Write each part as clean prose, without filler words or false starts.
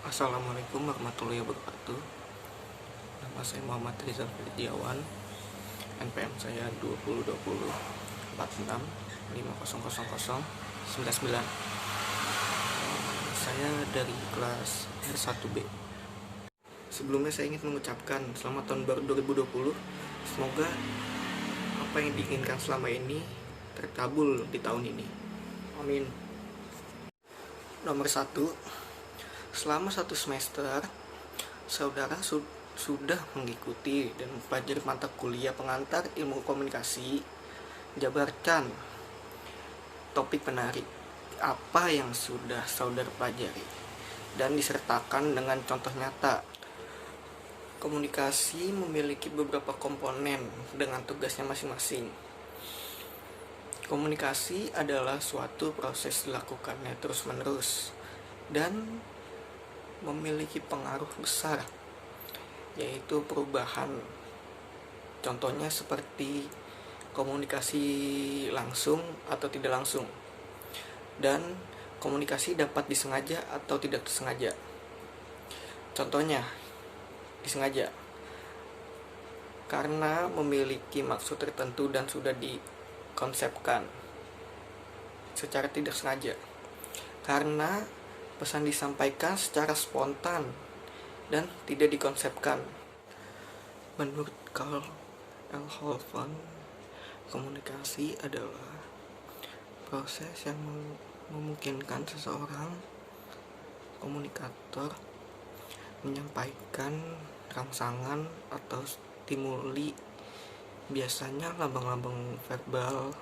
Assalamualaikum warahmatullahi wabarakatuh. Nama saya Muhammad Rizal Firdiawan. NPM saya 202046500099. Saya dari kelas R1B. Sebelumnya saya ingin mengucapkan selamat tahun baru 2020. Semoga apa yang diinginkan selama ini terkabul di tahun ini. Amin. Nomor 1, selama 1 semester, saudara sudah mengikuti dan mempelajari mata kuliah pengantar ilmu komunikasi. Jabarkan topik menarik apa yang sudah saudara pelajari dan disertakan dengan contoh nyata. Komunikasi memiliki beberapa komponen dengan tugasnya masing-masing. Komunikasi adalah suatu proses dilakukannya terus-menerus dan memiliki pengaruh besar, yaitu perubahan. Contohnya seperti komunikasi langsung atau tidak langsung, dan komunikasi dapat disengaja atau tidak disengaja. Contohnya disengaja karena memiliki maksud tertentu dan sudah dikonsepkan. Secara tidak sengaja karena pesan disampaikan secara spontan dan tidak dikonsepkan. Menurut Karl L. Hoffman, komunikasi adalah proses yang memungkinkan seseorang komunikator menyampaikan rangsangan atau stimuli, biasanya lambang-lambang verbal,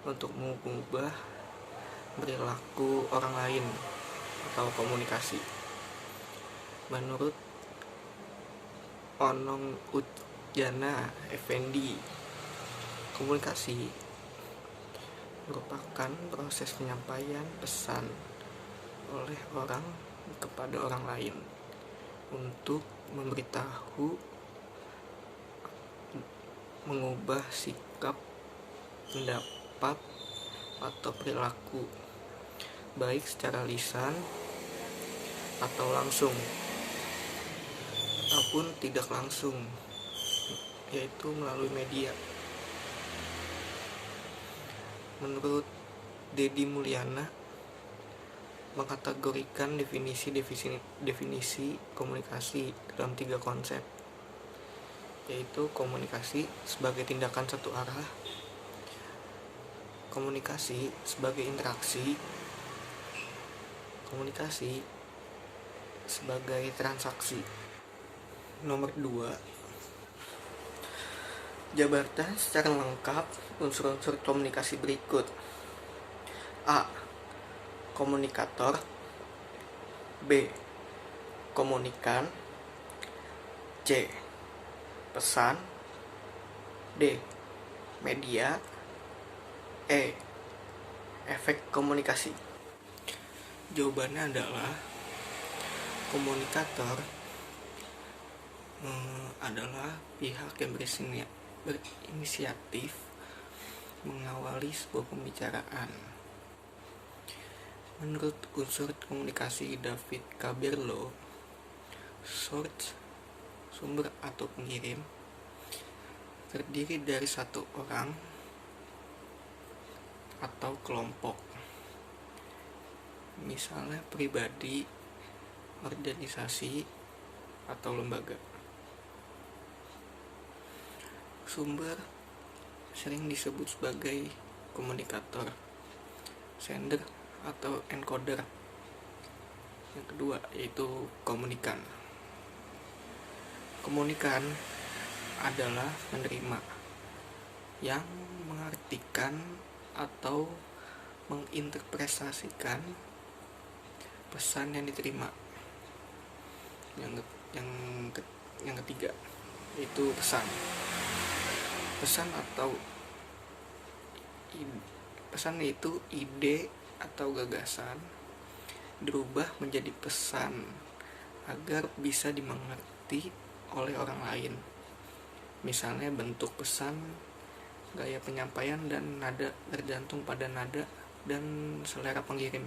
untuk mengubah perilaku orang lain atau komunikasi. Menurut Onong Udjana Effendi, komunikasi merupakan proses penyampaian pesan oleh orang kepada orang lain untuk memberitahu, mengubah sikap, pendapat, atau perilaku, baik secara lisan atau langsung ataupun tidak langsung, yaitu melalui media. Menurut Dedi Mulyana, mengkategorikan definisi komunikasi dalam 3 konsep, yaitu komunikasi sebagai tindakan satu arah, komunikasi sebagai interaksi, komunikasi sebagai transaksi. Nomor 2, jabarkan secara lengkap unsur-unsur komunikasi berikut. A. Komunikator. B. Komunikan. C. Pesan. D. Media. E. Efek komunikasi. Jawabannya adalah komunikator adalah pihak yang berinisiatif mengawali sebuah pembicaraan. Menurut unsur komunikasi David Caberlo, source, sumber atau pengirim, terdiri dari satu orang atau kelompok, misalnya pribadi, organisasi, atau lembaga. Sumber sering disebut sebagai komunikator, sender, atau encoder. Yang kedua yaitu komunikan. Komunikan adalah penerima yang mengartikan atau menginterpretasikan pesan yang diterima. Yang ketiga yaitu pesan. Pesan itu ide atau gagasan dirubah menjadi pesan agar bisa dimengerti oleh orang lain. Misalnya bentuk pesan, gaya penyampaian, dan nada tergantung pada nada dan selera pengirim.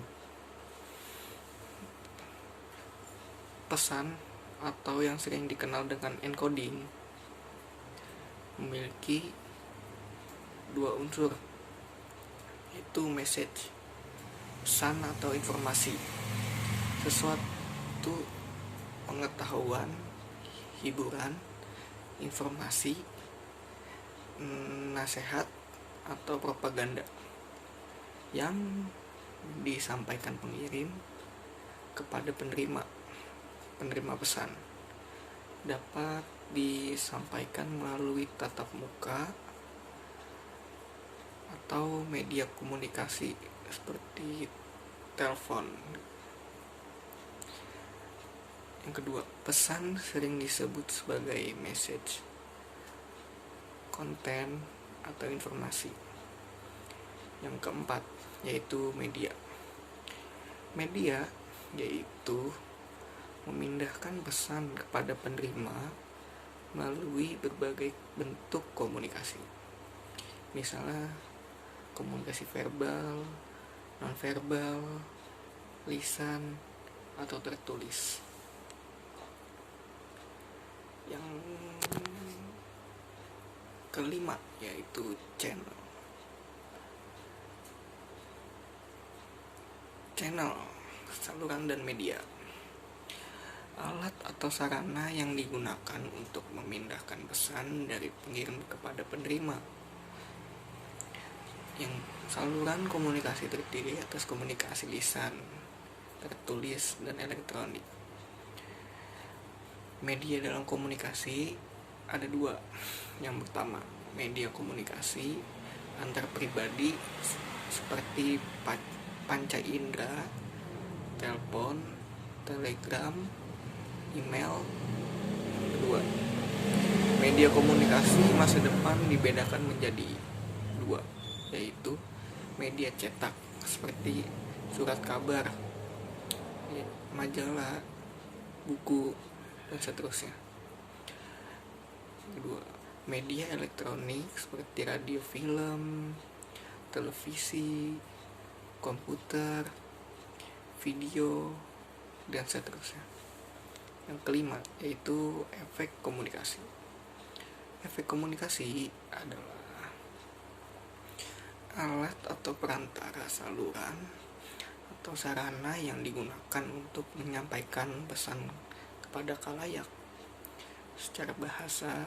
pesan atau yang sering dikenal dengan encoding memiliki dua unsur, yaitu message, pesan atau informasi, sesuatu pengetahuan, hiburan, informasi, nasihat atau propaganda yang disampaikan pengirim kepada penerima pesan. Dapat disampaikan melalui tatap muka atau media komunikasi seperti telepon. Yang kedua, pesan sering disebut sebagai message, konten atau informasi. Yang keempat, yaitu media. Media yaitu memindahkan pesan kepada penerima melalui berbagai bentuk komunikasi. Misalnya komunikasi verbal, nonverbal, lisan, atau tertulis. Yang kelima yaitu channel. Channel, saluran dan media. Alat atau sarana yang digunakan untuk memindahkan pesan dari pengirim kepada penerima. Yang saluran komunikasi terdiri atas komunikasi lisan, tertulis, dan elektronik. Media dalam komunikasi ada dua. Yang pertama, media komunikasi antar pribadi seperti panca indera, telepon, telegram, email. Kedua, media komunikasi masa depan dibedakan menjadi dua, yaitu media cetak seperti surat kabar, majalah, buku, dan seterusnya. Kedua, media elektronik seperti radio, film, televisi, komputer, video, dan seterusnya. Yang kelima yaitu efek komunikasi. Efek komunikasi adalah alat atau perantara saluran atau sarana yang digunakan untuk menyampaikan pesan kepada khalayak. Secara bahasa,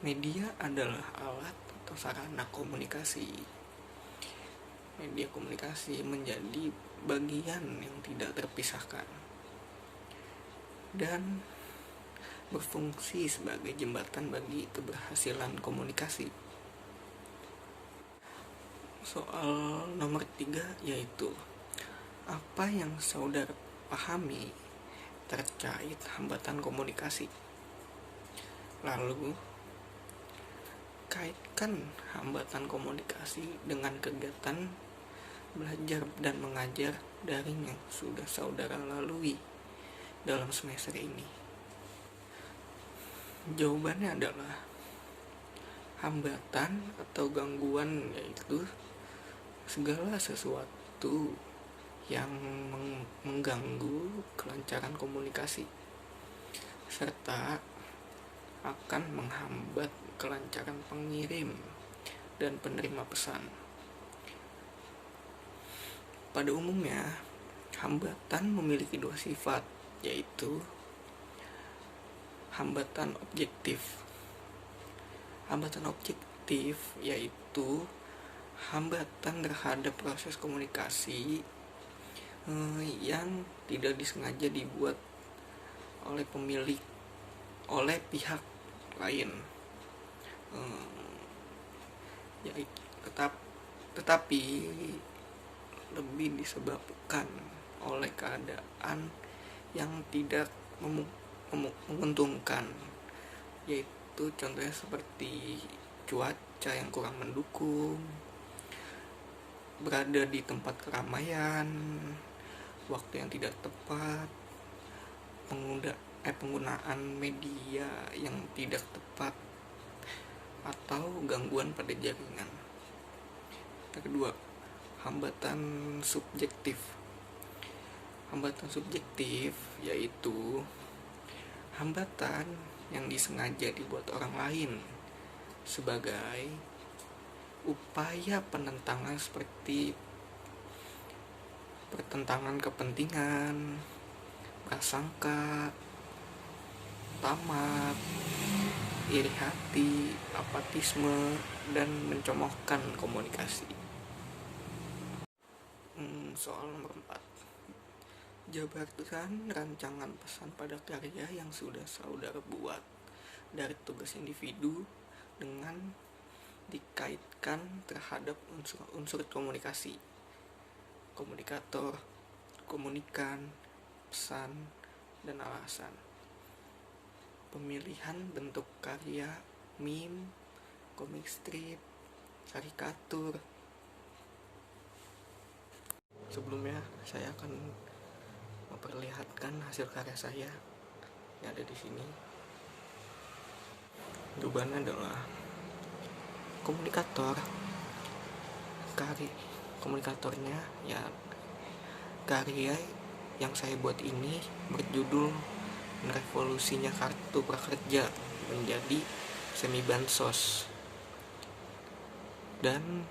media adalah alat atau sarana komunikasi. Media komunikasi menjadi bagian yang tidak terpisahkan dan berfungsi sebagai jembatan bagi keberhasilan komunikasi. Soal nomor 3 yaitu, apa yang saudara pahami terkait hambatan komunikasi? Lalu, kaitkan hambatan komunikasi dengan kegiatan belajar dan mengajar daring yang sudah saudara lalui dalam semester ini. Jawabannya adalah hambatan atau gangguan, yaitu segala sesuatu yang mengganggu kelancaran komunikasi serta akan menghambat kelancaran pengirim dan penerima pesan. Pada umumnya, hambatan memiliki dua sifat, yaitu hambatan objektif. Hambatan objektif yaitu hambatan terhadap proses komunikasi yang tidak disengaja dibuat oleh pihak lain, tetapi lebih disebabkan oleh keadaan yang tidak menguntungkan, yaitu contohnya seperti cuaca yang kurang mendukung, berada di tempat keramaian, waktu yang tidak tepat, penggunaan media yang tidak tepat, atau gangguan pada jaringan. Yang kedua, hambatan subjektif. Hambatan subjektif yaitu hambatan yang disengaja dibuat orang lain sebagai upaya penentangan seperti pertentangan kepentingan, prasangka, tamak, iri hati, apatisme, dan mencemohkan komunikasi. Soal nomor 4, jabarkan rancangan pesan pada karya yang sudah saudara buat dari tugas individu dengan dikaitkan terhadap unsur-unsur komunikasi, komunikator, komunikan, pesan, dan alasan. Pemilihan bentuk karya, meme, komik strip, karikatur. Sebelumnya saya akan memperlihatkan hasil karya saya yang ada di sini. Jawabannya adalah komunikator. Komunikatornya ya karya yang saya buat ini berjudul Revolusinya Kartu Prakerja menjadi semi bansos dan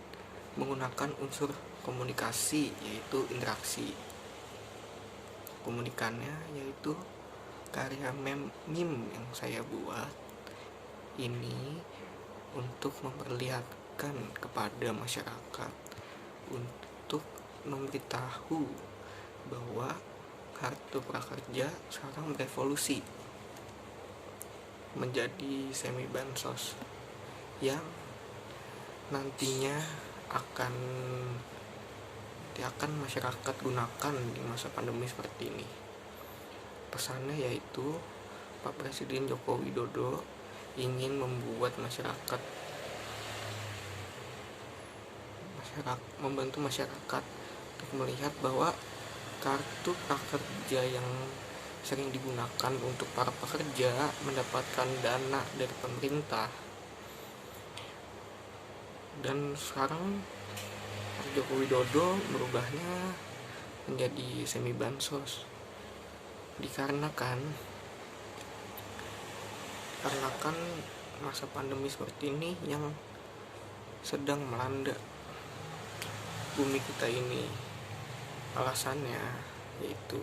menggunakan unsur komunikasi yaitu interaksi. Komunikannya yaitu karya meme yang saya buat ini untuk memperlihatkan kepada masyarakat untuk memberitahu bahwa kartu prakerja sekarang berevolusi menjadi semi bansos yang nantinya akan masyarakat gunakan di masa pandemi seperti ini. Pesannya yaitu Pak Presiden Joko Widodo ingin membuat membantu masyarakat untuk melihat bahwa kartu prakerja yang sering digunakan untuk para pekerja mendapatkan dana dari pemerintah, dan sekarang Joko Widodo merubahnya menjadi semi bansos dikarenakan masa pandemi seperti ini yang sedang melanda bumi kita ini. Alasannya yaitu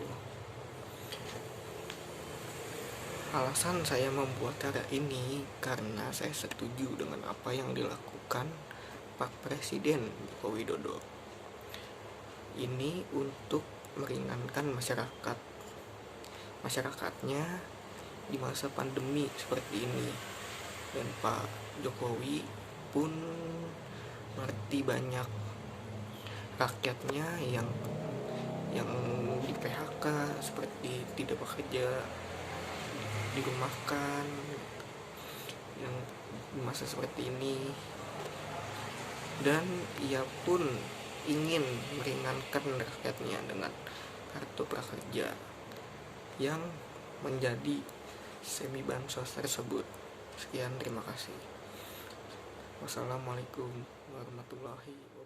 alasan saya membuat karya ini karena saya setuju dengan apa yang dilakukan Pak Presiden Joko Widodo. Ini untuk meringankan masyarakatnya di masa pandemi seperti ini, dan Pak Jokowi pun mengerti banyak rakyatnya yang di PHK, seperti tidak bekerja, dirumahkan, yang di masa seperti ini, dan ia pun ingin meringankan rakyatnya dengan kartu prakerja yang menjadi semi bansos tersebut. Sekian, terima kasih. Wassalamualaikum warahmatullahi wabarakatuh.